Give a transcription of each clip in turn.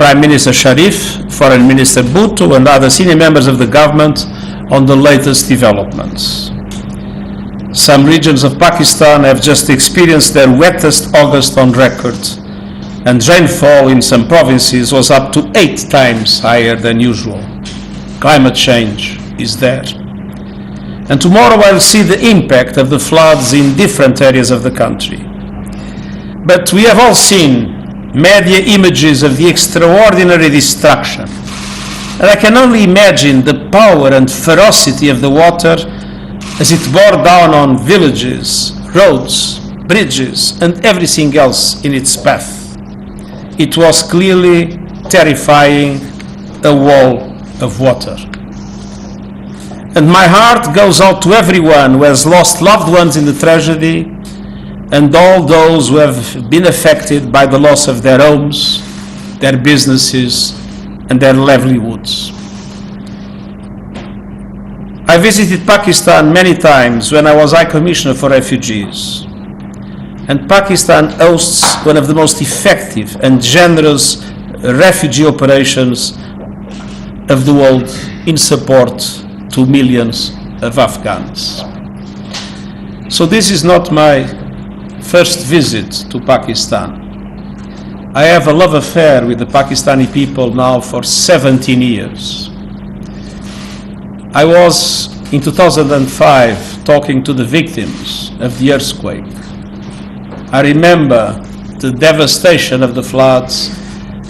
Prime Minister Sharif, Foreign Minister Bhutto, and other senior members of the government on the latest developments. Some regions of Pakistan have just experienced their wettest August on record, and rainfall in some provinces was up to 8 times higher than usual. Climate change is there. And tomorrow I'll see the impact of the floods in different areas of the country. But we have all seen media images of the extraordinary destruction. And I can only imagine the power and ferocity of the water as it bore down on villages, roads, bridges, and everything else in its path. It was clearly terrifying, a wall of water. And my heart goes out to everyone who has lost loved ones in the tragedy, and all those who have been affected by the loss of their homes, their businesses, and their livelihoods. I visited Pakistan many times when I was High Commissioner for Refugees. And Pakistan hosts one of the most effective and generous refugee operations of the world in support to millions of Afghans. So this is not my first visit to Pakistan. I have a love affair with the Pakistani people now for 17 years. I was in 2005 talking to the victims of the earthquake. I remember the devastation of the floods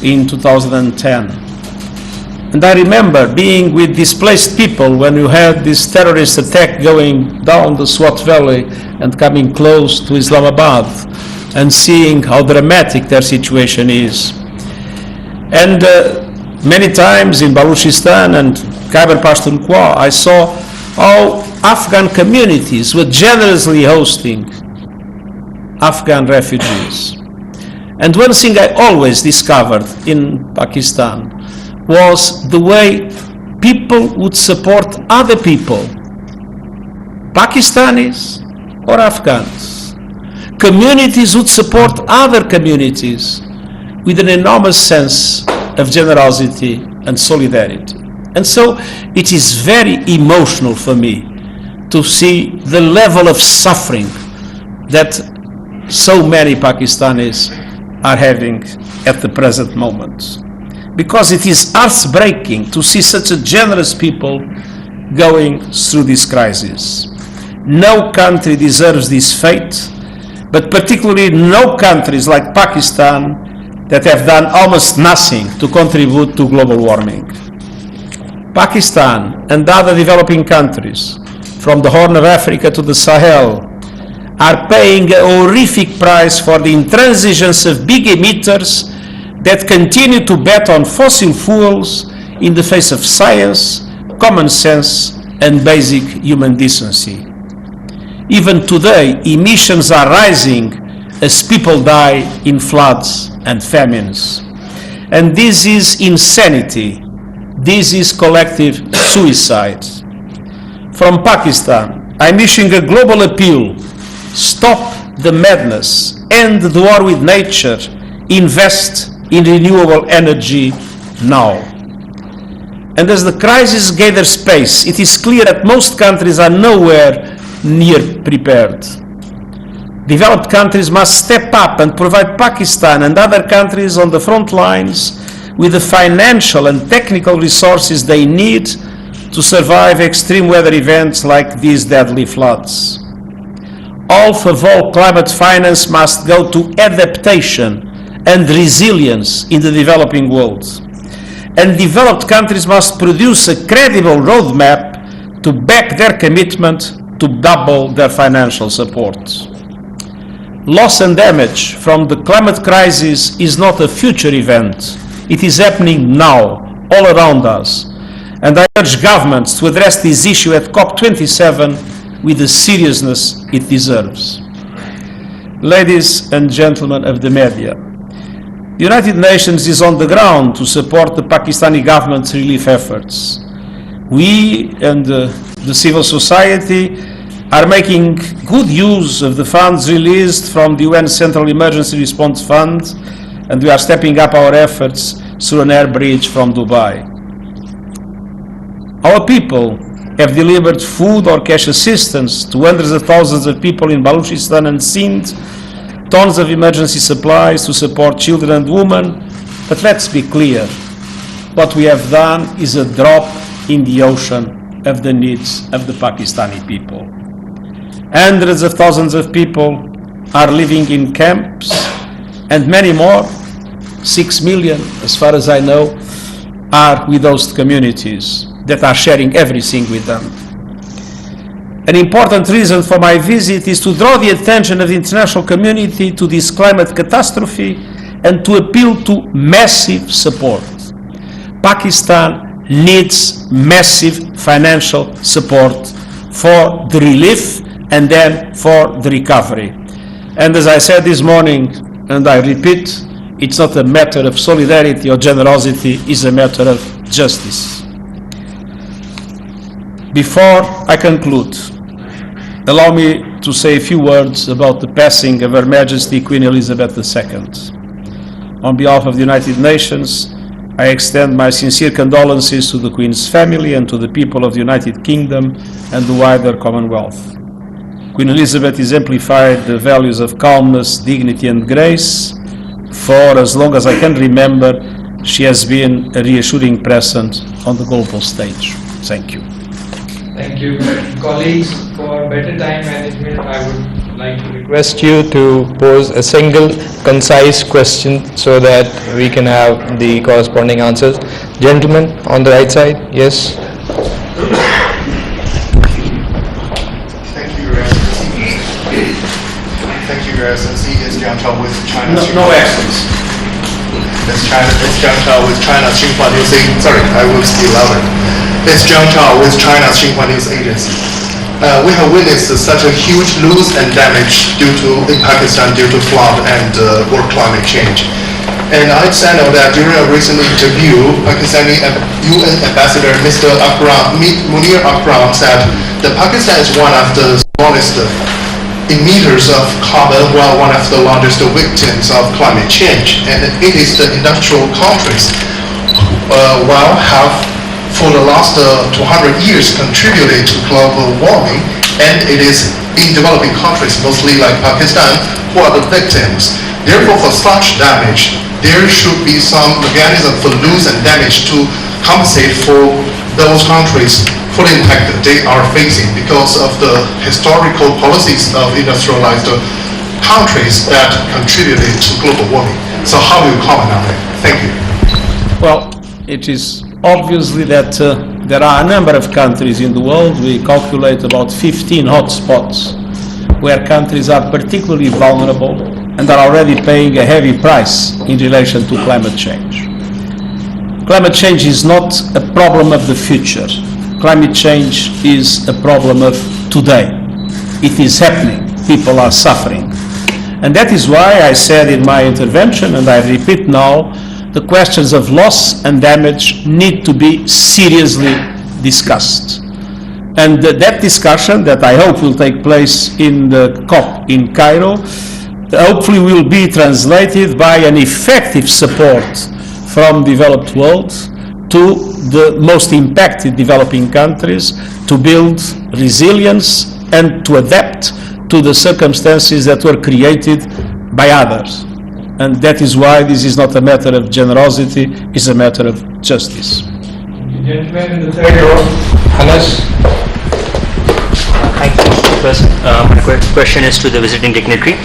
in 2010. And I remember being with displaced people when you had this terrorist attack going down the Swat Valley and coming close to Islamabad and seeing how dramatic their situation is. And many times in Balochistan and Khyber Pakhtunkhwa, I saw how Afghan communities were generously hosting Afghan refugees. And one thing I always discovered in Pakistan was the way people would support other people, Pakistanis or Afghans. Communities would support other communities with an enormous sense of generosity and solidarity. And so it is very emotional for me to see the level of suffering that so many Pakistanis are having at the present moment. Because it is heartbreaking to see such a generous people going through this crisis. No country deserves this fate, but particularly no countries like Pakistan that have done almost nothing to contribute to global warming. Pakistan and other developing countries, from the Horn of Africa to the Sahel, are paying a horrific price for the intransigence of big emitters that continue to bet on fossil fuels in the face of science, common sense, and basic human decency. Even today, emissions are rising as people die in floods and famines. And this is insanity. This is collective suicide. From Pakistan, I'm issuing a global appeal. Stop the madness, end the war with nature, invest in renewable energy now. And as the crisis gathers pace, it is clear that most countries are nowhere near prepared. Developed countries must step up and provide Pakistan and other countries on the front lines with the financial and technical resources they need to survive extreme weather events like these deadly floods. Half of all climate finance must go to adaptation and resilience in the developing world. And developed countries must produce a credible roadmap to back their commitment to double their financial support. Loss and damage from the climate crisis is not a future event. It is happening now, all around us. And I urge governments to address this issue at COP27 with the seriousness it deserves. Ladies and gentlemen of the media, the United Nations is on the ground to support the Pakistani government's relief efforts. We and the civil society are making good use of the funds released from the UN Central Emergency Response Fund, and we are stepping up our efforts through an air bridge from Dubai. Our people have delivered food or cash assistance to hundreds of thousands of people in Balochistan and Sindh, tons of emergency supplies to support children and women, but let's be clear, what we have done is a drop in the ocean of the needs of the Pakistani people. Hundreds of thousands of people are living in camps, and many more, 6 million, as far as I know, are with host communities that are sharing everything with them. An important reason for my visit is to draw the attention of the international community to this climate catastrophe and to appeal to massive support. Pakistan needs massive financial support for the relief and then for the recovery. And as I said this morning, and I repeat, it's not a matter of solidarity or generosity, it's a matter of justice. Before I conclude, allow me to say a few words about the passing of Her Majesty Queen Elizabeth II. On behalf of the United Nations, I extend my sincere condolences to the Queen's family and to the people of the United Kingdom and the wider Commonwealth. Queen Elizabeth exemplified the values of calmness, dignity and grace. For as long as I can remember, she has been a reassuring presence on the global stage. Thank you. Thank you. Colleagues, for better time management, I would like to request you to pose a single, concise question so that we can have the corresponding answers. Gentlemen, on the right side, yes. Thank you, Your Excellency. Thank you, Your Excellency. It's Jiang Chao with China. No accents. It's Jiang Chao with China's Xinhua News Agency. Sorry, I will speak louder. It's Jiang Chao with China's Xinhua News Agency. We have witnessed such a huge loss and damage in Pakistan due to flood and world climate change. And I understand that during a recent interview, Pakistani UN Ambassador Mr. Munir Akram said that Pakistan is one of the smallest emitters of carbon, while one of the largest victims of climate change. And it is the industrial countries for the last 200 years contributed to global warming, and it is in developing countries, mostly like Pakistan, who are the victims. Therefore, for such damage, there should be some mechanism for loss and damage to compensate for those countries for the impact that they are facing because of the historical policies of industrialized countries that contributed to global warming. So how do you comment on it? Thank you. Well, it is obviously that there are a number of countries in the world. We calculate about 15 hotspots where countries are particularly vulnerable and are already paying a heavy price in relation to climate change. Climate change is not a problem of the future. Climate change is a problem of today. It is happening. People are suffering. And that is why I said in my intervention, and I repeat now, the questions of loss and damage need to be seriously discussed. And that discussion that I hope will take place in the COP in Cairo, hopefully will be translated by an effective support from the developed world to the most impacted developing countries to build resilience and to adapt to the circumstances that were created by others. And that is why this is not a matter of generosity, it's a matter of justice. Gentleman in the third row. Anas. Thank you, Mr. President. My question is to the visiting dignitary.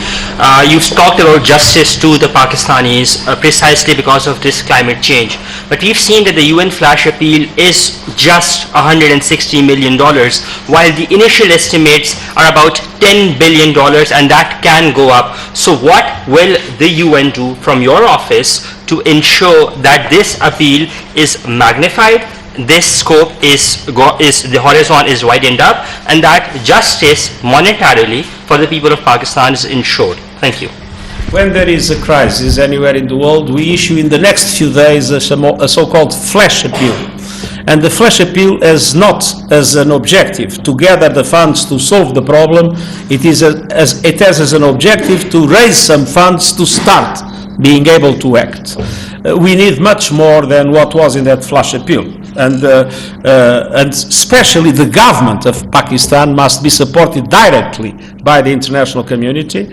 You've talked about justice to the Pakistanis precisely because of this climate change. But we've seen that the UN flash appeal is just $160 million, while the initial estimates are about $10 billion, and that can go up. So what will the UN do from your office to ensure that this appeal is magnified, this scope is the horizon is widened up, and that justice monetarily for the people of Pakistan is ensured? Thank you. When there is a crisis anywhere in the world, we issue in the next few days a so-called flash appeal. And the flash appeal has not as an objective to gather the funds to solve the problem. It has as an objective to raise some funds to start being able to act. We need much more than what was in that flash appeal. And especially the government of Pakistan must be supported directly by the international community.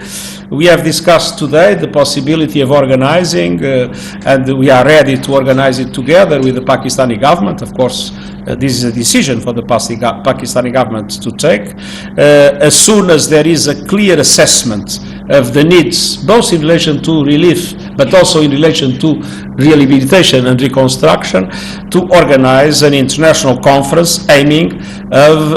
We have discussed today the possibility of organizing, and we are ready to organize it together with the Pakistani government. Of course, this is a decision for the Pakistani government to take. As soon as there is a clear assessment of the needs, both in relation to relief, but also in relation to rehabilitation and reconstruction, to organize an international conference aiming of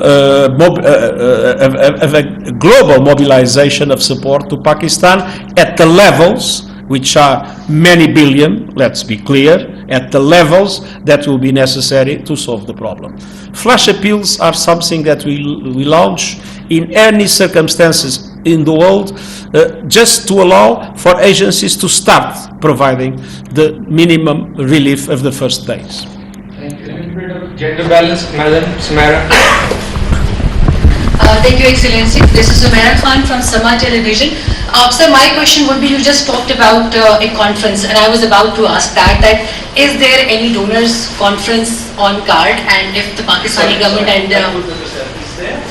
a global mobilization of support to Pakistan at the levels which are many billion, let's be clear, at the levels that will be necessary to solve the problem. Flash appeals are something that we launch in any circumstances in the world, just to allow for agencies to start providing the minimum relief of the first days. Thank you. A little bit of gender balance, Madam Samara. Thank you, Excellency. This is Sumaira Khan from Sama Television. Sir, my question would be, you just talked about a conference, and I was about to ask that is there any donors conference on card, and if the Pakistani government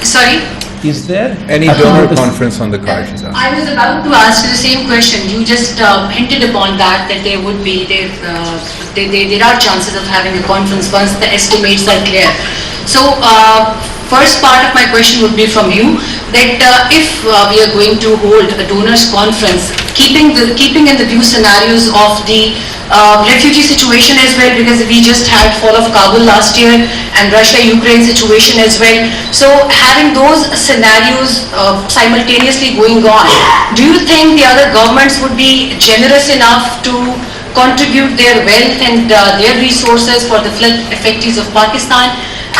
sorry? Is there any donor conference on the cards? I was about to ask you the same question. You just hinted upon that there would be, there are chances of having a conference once the estimates are clear. So, first part of my question would be from you, that if we are going to hold a donors conference, keeping in the view scenarios of the refugee situation as well, because we just had fall of Kabul last year and Russia-Ukraine situation as well. So having those scenarios simultaneously going on, do you think the other governments would be generous enough to contribute their wealth and their resources for the flood effects of Pakistan?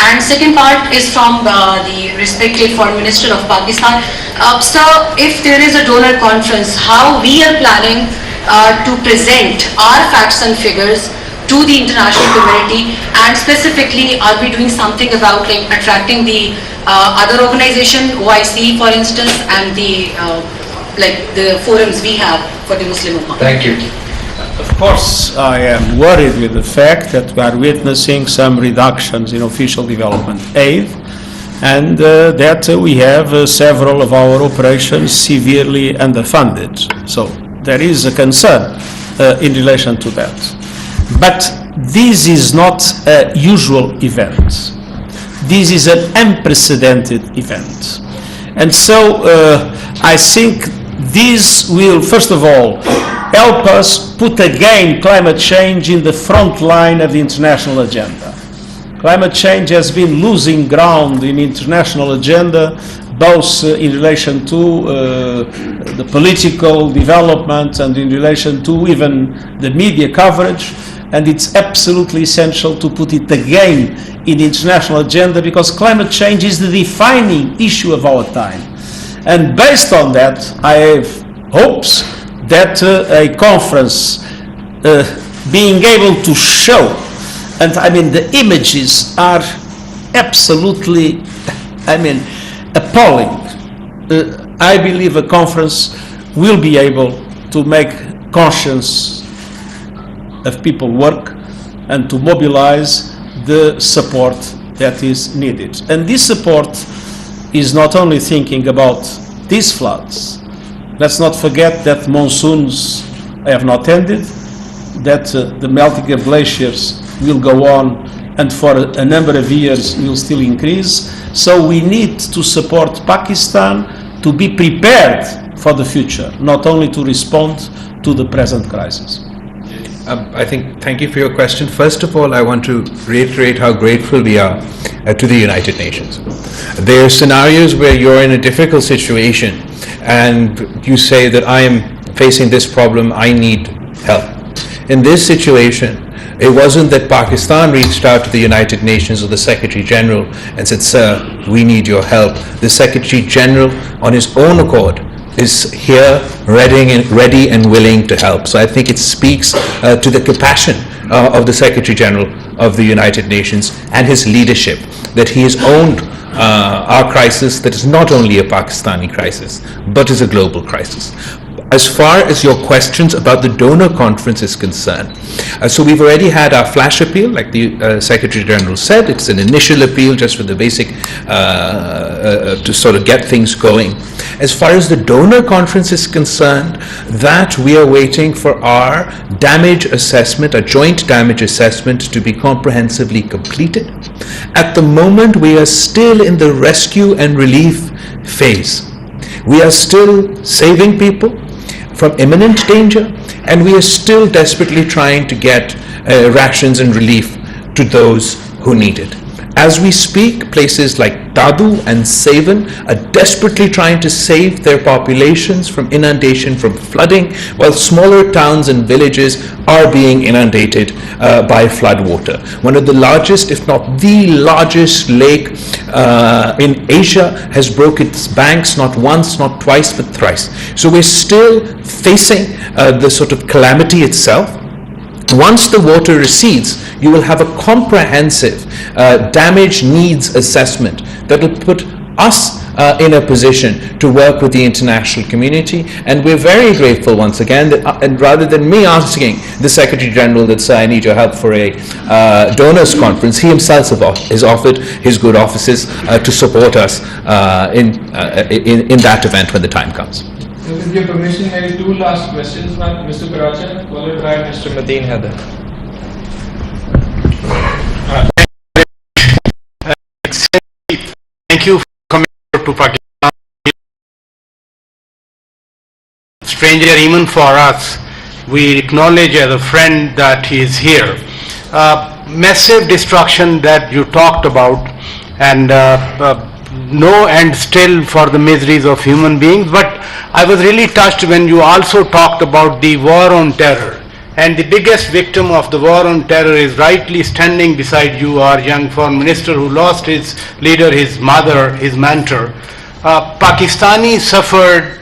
And second part is from the respected Foreign Minister of Pakistan. Sir, if there is a donor conference, how we are planning to present our facts and figures to the international community, and specifically, are we doing something about like attracting the other organization, OIC for instance, and the the forums we have for the Muslim Ummah? Thank you. Of course, I am worried with the fact that we are witnessing some reductions in official development aid, and that we have several of our operations severely underfunded. So there is a concern in relation to that. But this is not a usual event. This is an unprecedented event. And so I think this will, first of all, help us put again climate change in the front line of the international agenda. Climate change has been losing ground in international agenda, both in relation to the political development and in relation to even the media coverage, and it's absolutely essential to put it again in the international agenda, because climate change is the defining issue of our time. And based on that, I have hopes that a conference being able to show, and I mean the images are absolutely, I mean, appalling. I believe a conference will be able to make conscience of people work and to mobilize the support that is needed. And this support is not only thinking about these floods. Let's not forget that monsoons have not ended, that the melting of glaciers will go on and for a number of years will still increase. So we need to support Pakistan to be prepared for the future, not only to respond to the present crisis. Thank you for your question. First of all, I want to reiterate how grateful we are to the United Nations. There are scenarios where you're in a difficult situation and you say that I am facing this problem, I need help. In this situation, it wasn't that Pakistan reached out to the United Nations or the Secretary General and said, sir, we need your help. The Secretary General, on his own accord, is here ready and willing to help. So I think it speaks to the compassion of the Secretary General of the United Nations and his leadership, that he has owned our crisis, that is not only a Pakistani crisis, but is a global crisis. As far as your questions about the donor conference is concerned, so we've already had our flash appeal, like the Secretary General said. It's an initial appeal just for the basic, to sort of get things going. As far as the donor conference is concerned, that we are waiting for our damage assessment, a joint damage assessment, to be comprehensively completed. At the moment, we are still in the rescue and relief phase. We are still saving people from imminent danger, and we are still desperately trying to get rations and relief to those who need it. As we speak, places like Dadu and Sevan are desperately trying to save their populations from inundation, from flooding, while smaller towns and villages are being inundated by flood water. One of the largest, if not the largest lake in Asia has broke its banks not once, not twice, but thrice. So we're still facing the sort of calamity itself. Once the water recedes, you will have a comprehensive damage needs assessment that will put us in a position to work with the international community, and we're very grateful once again that, and rather than me asking the Secretary General that, sir, I need your help for a donors conference, he himself has offered his good offices to support us in that event when the time comes. So with your permission, maybe two last questions, Mr. Karacha, followed by Mr. Madeen Haider. Thank you for coming to Pakistan. Stranger even for us, we acknowledge as a friend that he is here. Massive destruction that you talked about, and no end still for the miseries of human beings, but I was really touched when you also talked about the war on terror. And the biggest victim of the war on terror is rightly standing beside you, our young foreign minister who lost his leader, his mother, his mentor. Pakistani suffered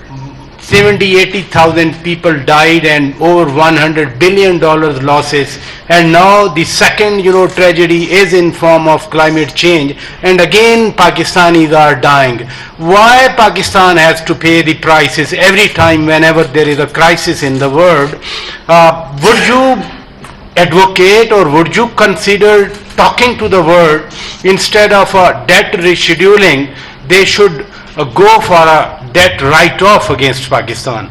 70-80,000 people died and over $100 billion losses, and now the second tragedy is in form of climate change, and again Pakistanis are dying. Why Pakistan has to pay the prices every time whenever there is a crisis in the world? Would you advocate or would you consider talking to the world instead of a debt rescheduling? They should go for a debt write-off against Pakistan.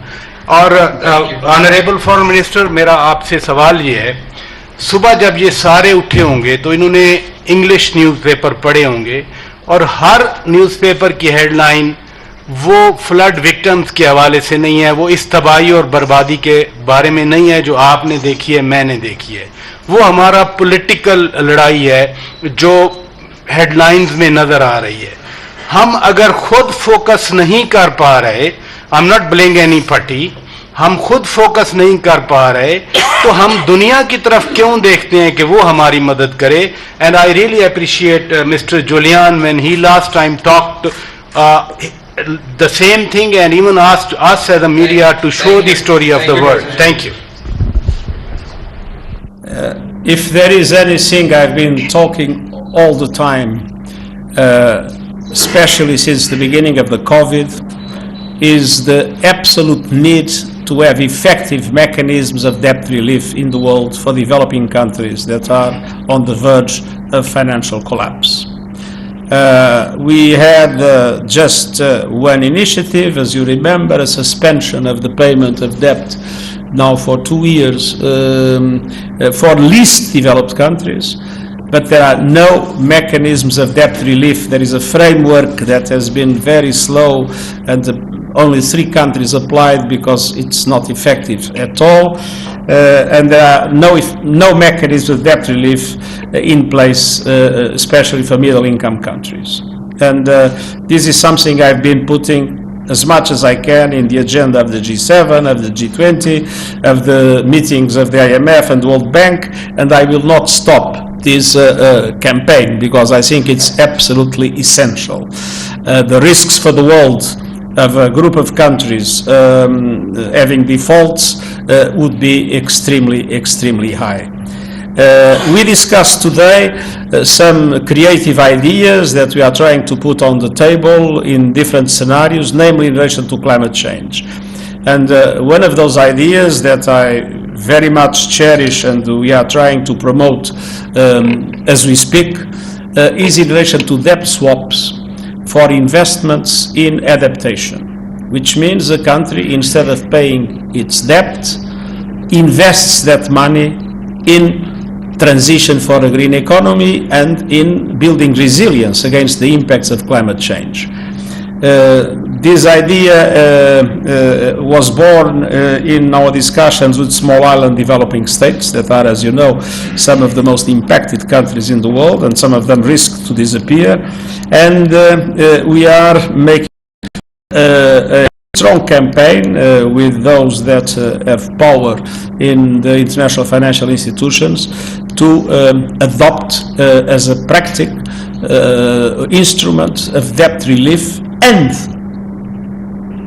और honourable foreign minister, मेरा आपसे सवाल ये है, सुबह जब ये सारे उठे होंगे तो इन्होंने इंग्लिश न्यूज़पेपर पढ़े होंगे और हर न्यूज़पेपर की हेडलाइन वो फ्लड विक्टिम्स के हवाले से नहीं है, वो इस तबाही और बर्बादी के बारे में नहीं है जो आपने देखी है, मैंने देखी है. वो हमारा पॉलिटिकल लड़ाई है जो हेडलाइंस में नज़र आ रही है. हम अगर खुद फोकस नहीं कर पा रहे, I am not blaming any party, हम खुद फोकस नहीं कर पा रहे तो हम दुनिया की तरफ क्यों देखते हैं कि वो हमारी मदद करे. And I really appreciate Mr Julian when he last time talked the same thing and even asked us as a media to show the story of the world. Thank you. If there is anything I've been talking all the time, especially since the beginning of the COVID, is the absolute need to have effective mechanisms of debt relief in the world for developing countries that are on the verge of financial collapse. We had just one initiative, as you remember, a suspension of the payment of debt now for 2 years for least developed countries. But there are no mechanisms of debt relief. There is a framework that has been very slow, and only 3 countries applied because it's not effective at all. And there are no mechanisms of debt relief in place, especially for middle-income countries. And this is something I've been putting as much as I can in the agenda of the G7, of the G20, of the meetings of the IMF and World Bank, and I will not stop this campaign because I think it's absolutely essential. The risks for the world of a group of countries having defaults would be extremely high. We discussed today some creative ideas that we are trying to put on the table in different scenarios, namely in relation to climate change. And one of those ideas that I very much cherish and we are trying to promote as we speak is in relation to debt swaps for investments in adaptation, which means a country, instead of paying its debt, invests that money in transition for a green economy and in building resilience against the impacts of climate change. This idea was born in our discussions with small island developing states that are, as you know, some of the most impacted countries in the world, and some of them risk to disappear. And we are making a strong campaign with those that have power in the international financial institutions to adopt as a practical instrument of debt relief and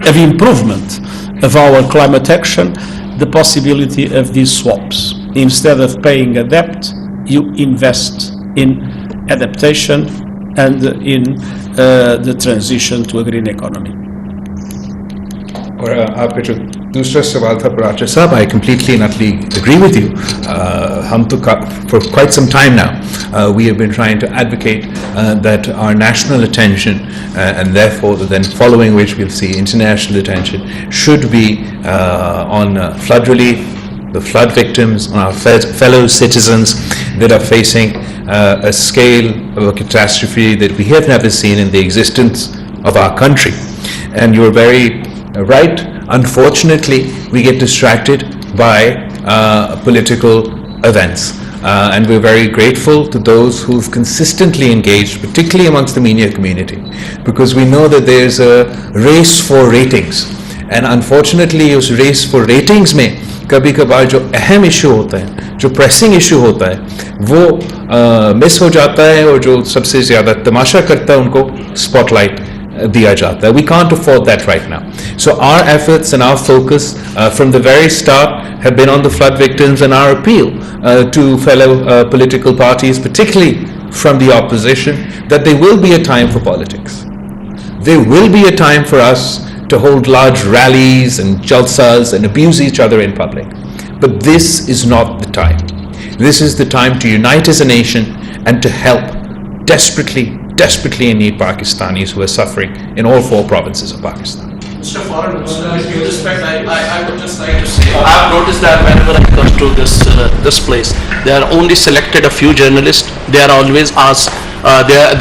of improvement of our climate action, the possibility of these swaps. Instead of paying a debt, you invest in adaptation and in the transition to a green economy. और आपका जो दूसरा सवाल था प्राचा साहब, I completely and utterly agree with you. हम तो for quite some time now we have been trying to advocate that our national attention and therefore then following which we'll see international attention should be on flood relief, the flood victims, on our fellow citizens that are facing a scale of a catastrophe that we have never seen in the existence of our country. And you're very right. Unfortunately, we get distracted by political events. And we're very grateful to those who've consistently engaged, particularly amongst the media community, because we know that there's a race for ratings. And unfortunately, उस race for ratings में कभी कभार जो अहम issue होता है, जो pressing issue होता है, वो मिस हो जाता है, और जो सबसे ज़्यादा तमाशा करता है उनको स्पॉटलाइट दिया जाता है. We can't afford that right now. So our efforts and our focus from the very start have been on the flood victims, and our appeal to fellow political parties, particularly from the opposition, that there will be a time for politics. There will be a time for us to hold large rallies and jalsas and abuse each other in public. But this is not the time. This is the time to unite as a nation and to help desperately in need Pakistanis who are suffering in all 4 provinces of Pakistan. Mr. Foreign Minister, with due respect, I would just like to say, I have noticed that whenever I come to this place, there are only selected a few journalists. They are always asked,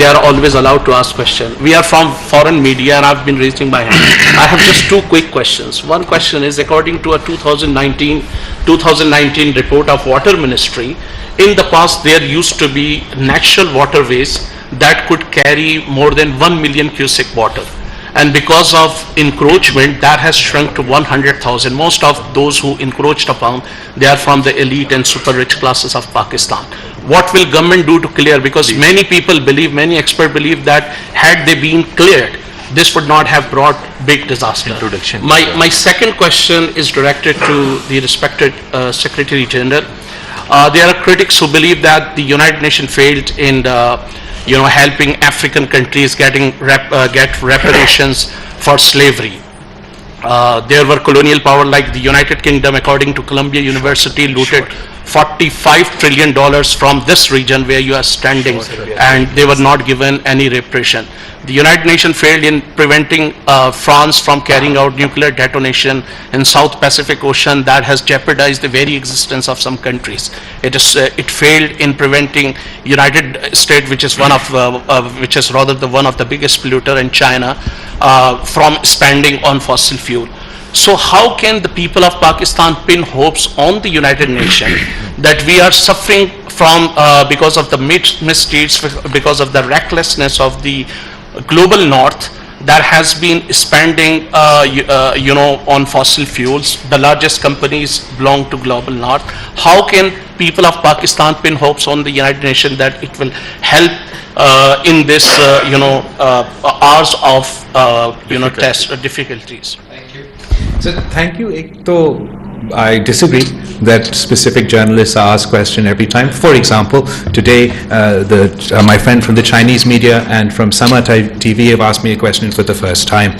they are always allowed to ask questions. We are from foreign media, and I've been raising my hand. I have just 2 quick questions. One question is, according to a 2019 report of Water Ministry, in the past there used to be natural waterways that could carry more than 1 million cubic water, and because of encroachment that has shrunk to 100,000. Most of those who encroached upon, they are from the elite and super rich classes of Pakistan. What will government do to clear? Because many people believe, many experts believe that had they been cleared, this would not have brought big disaster. My second question is directed to the respected Secretary General. There are critics who believe that the United Nations failed in helping African countries get reparations for slavery. There were colonial power like the United Kingdom, according to Columbia University, looted $45 trillion from this region where you are standing, and they were not given any reparation. The United Nations failed in preventing France from carrying out nuclear detonation in South Pacific Ocean that has jeopardized the very existence of some countries. It failed in preventing United States, which is one of the biggest polluter in China, from spending on fossil fuel. So how can the people of Pakistan pin hopes on the United Nations that we are suffering from because of the misdeeds, because of the recklessness of the global north that has been spending on fossil fuels? The largest companies belong to global north. How can people of Pakistan pin hopes on the United Nations that it will help in this hours of test difficulties? So thank you. एक तो I disagree that specific journalists are asked question every time. For example, today my friend from the Chinese media and from Sama TV have asked me a question for the first time.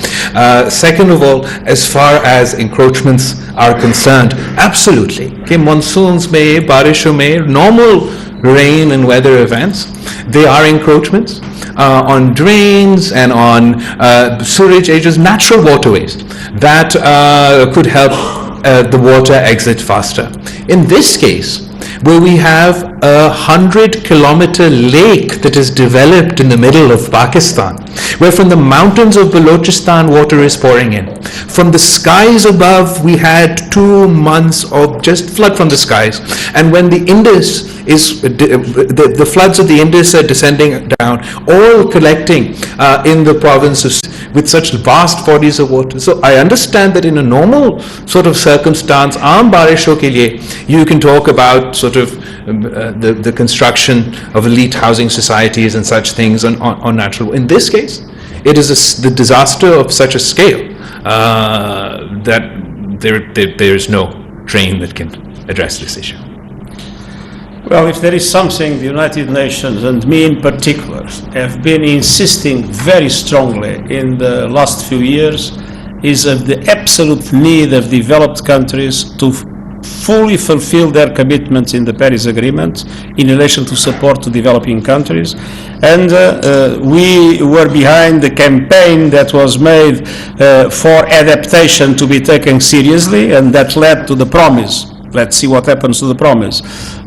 Second of all, as far as encroachments are concerned, absolutely. Okay, monsoons mein, barishon mein, normal rain and weather events, they are encroachments on drains and on sewage edges, natural waterways that could help the water exit faster. In this case, where we have a 100-kilometer lake that is developed in the middle of Pakistan, where from the mountains of Balochistan water is pouring in. From the skies above, we had 2 months of just flood from the skies. And when the Indus is, the floods of the Indus are descending down, all collecting in the provinces with such vast bodies of water. So I understand that in a normal sort of circumstance, aam barisho ke liye, you can talk about sort of the construction of elite housing societies and such things on natural. In this case, it is the disaster of such a scale that there is no drain that can address this issue. Well, if there is something the United Nations, and me in particular, have been insisting very strongly in the last few years, is of the absolute need of developed countries to fully fulfill their commitments in the Paris Agreement in relation to support to developing countries. And we were behind the campaign that was made for adaptation to be taken seriously, and that led to the promise. Let's see what happens to the promise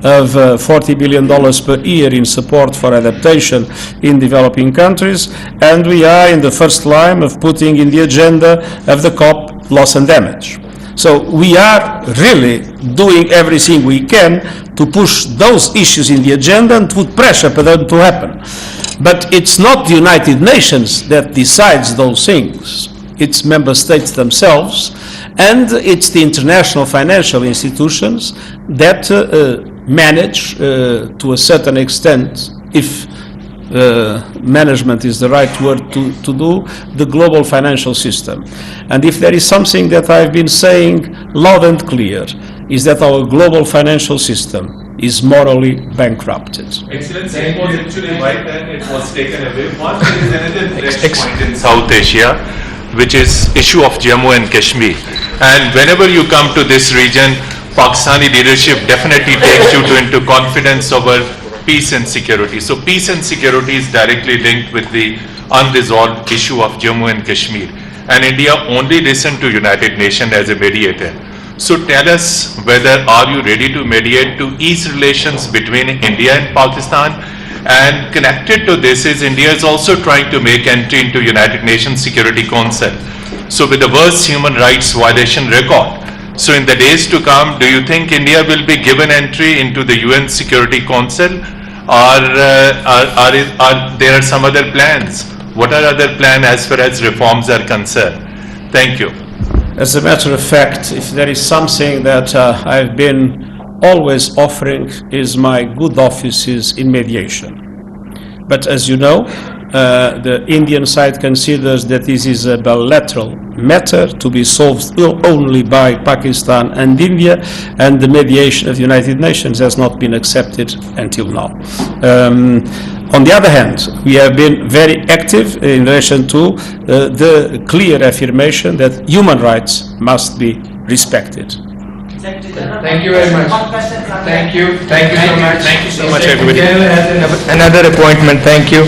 of $40 billion per year in support for adaptation in developing countries. And we are in the first line of putting in the agenda of the COP loss and damage. So we are really doing everything we can to push those issues in the agenda and put pressure for them to happen. But it's not the United Nations that decides those things. It's member states themselves, and it's the international financial institutions that manage, to a certain extent, if management is the right word to do, the global financial system. And if there is something that I've been saying loud and clear, is that our global financial system is morally bankrupted. Excellency, it was actually right then it was taken away. Once there is another next point in South Asia, which is issue of Jammu and Kashmir. And whenever you come to this region, Pakistani leadership definitely takes you into confidence over peace and security. So peace and security is directly linked with the unresolved issue of Jammu and Kashmir. And India only listened to United Nations as a mediator. So tell us whether are you ready to mediate to ease relations between India and Pakistan? And connected to this is India is also trying to make entry into United Nations Security Council. So with the worst human rights violation record. So in the days to come, do you think India will be given entry into the UN Security Council, or there are some other plans? What are other plans as far as reforms are concerned? Thank you. As a matter of fact, if there is something that I've been always offering is my good offices in mediation. But as you know, the Indian side considers that this is a bilateral matter to be solved only by Pakistan and India, and the mediation of the United Nations has not been accepted until now. On the other hand, we have been very active in relation to the clear affirmation that human rights must be respected. Thank you very much. Thank you. Thank you so much. Thank you so much, everybody. Another appointment. Thank you.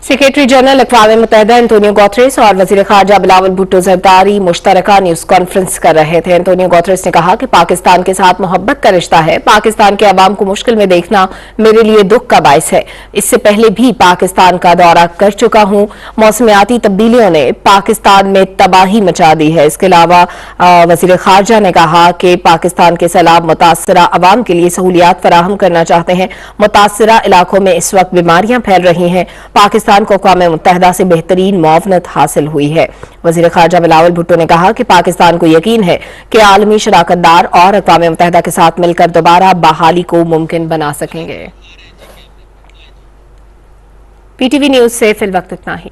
Secretary general अक़वाम मुत्तहिदा Antonio Guterres और वज़ीर ख़ारजा बिलावल भुट्टो ज़रदारी मुश्तरका news conference कर रहे थे। Antonio Guterres ने कहा कि पाकिस्तान के साथ मोहब्बत का रिश्ता है, पाकिस्तान के अवाम को मुश्किल में देखना मेरे लिए दुख का बाइस है। इससे पहले भी पाकिस्तान का दौरा कर चुका हूं। मौसमियाती तब्दीलियों ने पाकिस्तान में तबाही मचा दी है। इसके अलावा वज़ीर ख़ारजा ने कहा कि पाकिस्तान के सैलाब मुतासरा अवाम के लिए सहूलियात फराहम करना चाहते हैं। मुतासरा इलाकों में इस वक्त बीमारियां फैल रही हैं। पाकिस्तान को अक़वाम मुत्तहिदा से बेहतरीन मुआवनत हासिल हुई है। वज़ीर ख़ारजा बिलावल भुट्टो ने कहा कि पाकिस्तान को यकीन है कि आलमी शराकतदार और अक़वाम मुत्तहिदा के साथ मिलकर दोबारा बहाली को मुमकिन बना सकेंगे। पीटीवी न्यूज़ से फिल वक्त इतना ही।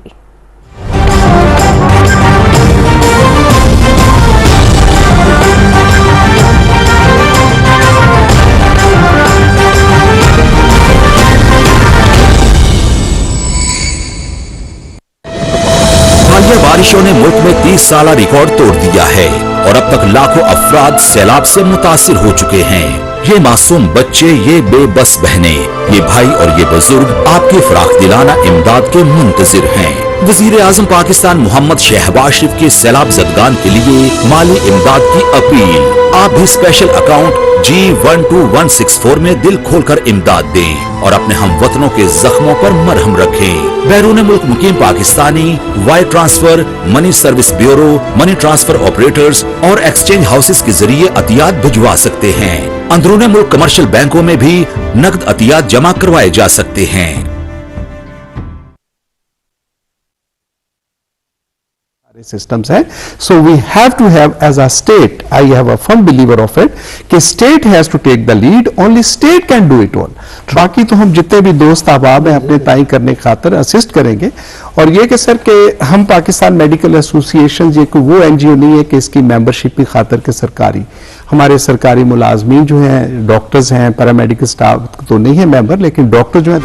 ने मुल्क में 30 साल रिकॉर्ड तोड़ दिया है और अब तक लाखों अफराद सैलाब से मुतासिर हो चुके हैं। ये मासूम बच्चे, ये बेबस बहनें, ये भाई और ये बुजुर्ग आपकी फराख दिलाना इमदाद के मुंतजिर हैं। वजीर आजम पाकिस्तान मोहम्मद शहबाज शरीफ के सैलाब ज़दगान के लिए माली इमदाद की अपील। आप भी स्पेशल अकाउंट G12164 में दिल खोलकर इमदाद दें और अपने हमवतनों के जख्मों पर मरहम रखें। बैरून मुल्क मुकीम Pakistani wire transfer, money service bureau, money transfer operators और एक्सचेंज हाउसेस के जरिए अतियात भिजवा सकते हैं। अंदरूनी मुल्क कमर्शियल बैंकों में भी नकद अतियात जमा करवाए जा सकते हैं। systems hai, so we have to have, as a state, I have a firm believer of it, कि state has to take the lead, only state can do it all. बाकी तो हम जितने भी दोस्त अहबाब हैं अपने ताई करने की खातर असिस्ट करेंगे। और ये कि सर कि हम पाकिस्तान मेडिकल एसोसिएशन ये कोई वो NGO नहीं है कि इसकी मेंबरशिप की खातर के सरकारी, हमारे सरकारी मुलाजमीन जो हैं, डॉक्टर्स हैं, पैरामेडिकल स्टाफ तो नहीं है मेंबर, लेकिन डॉक्टर जो हैं